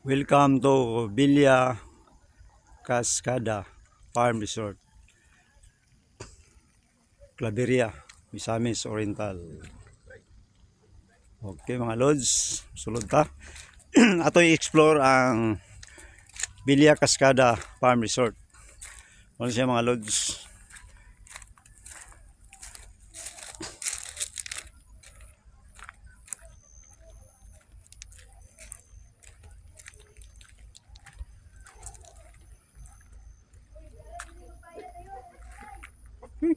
Welcome to Villa Cascada Farm Resort, Claveria, Misamis Oriental. Okay mga lods, sulod ta. Ato i-explore ang Villa Cascada Farm Resort. Ano siya mga lods?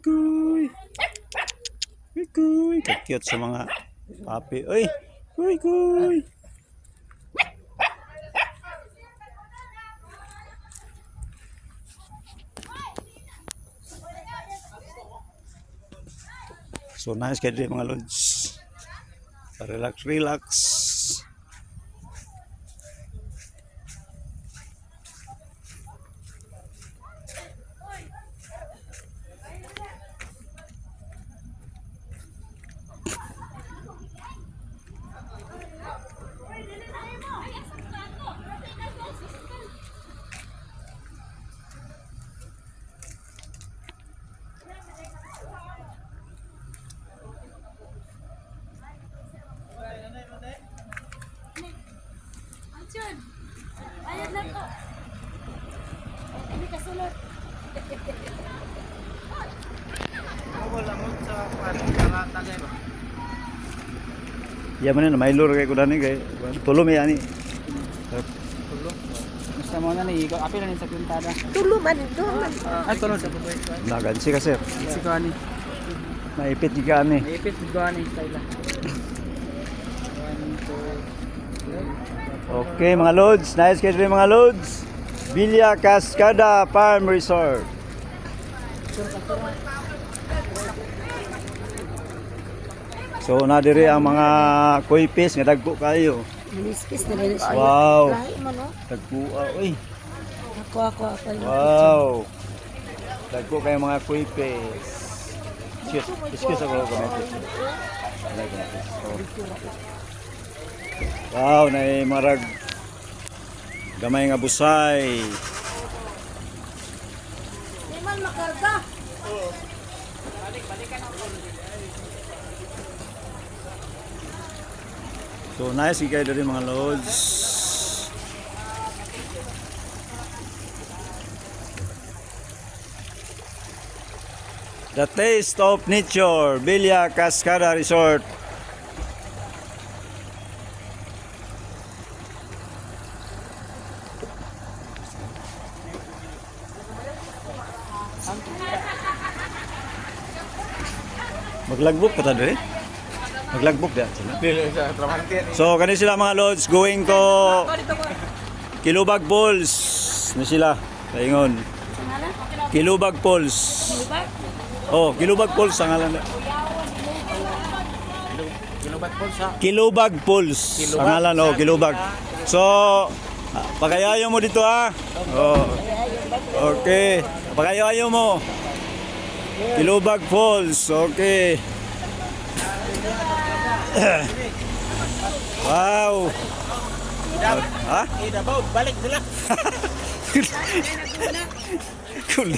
Kuy! Kuy! Cute sa mga papi. Uy! Kuy! So nice kayo mga lods. Relax. Ayun lang po. Hindi kasulot. Wala mo sa tagay ba? Ya mana na may lure kay kuda ni kay tulo may ani. Tulo. Basta mo na ni apil na ni sa pintada. Tulo man, doon man. Ay tulo sa buhay. Nagan si ka sir. Si Kani. Naipit di ka ani. Ipit Kani style. 1 2 Okay mga lods, nice kayo mga lods. Villa Cascada Farm Resort. So na diri ang mga koi fish nga dagko kayo. Manispis na rin siya. Wow. Lahi mo, no? Dagko uy. Ako. Wow. Dagko kayo mga koi fish. Excuse ako comment. Wow, na marag gamay nga busay. Di man makarga. So nice kayo diri mga lods. The Taste of Nature, Villa Cascada Resort. Maglagbok ka ta diri? Maglagbok da sila. sa Tramantir. So kani sila mga lods going ko Kilubag Falls na sila. Paingon. Kilubag Falls. Oh, Kilubag Falls ang ngalan. Kinubat po sa Kilubag Falls. Ang ngalan oh, Kilubag. So pagayayo mo dito ha. Oh. Okay. Pagayayo mo. Kilubag Falls. Okay. Wow. Ha? Ida ba balik sila. Cool.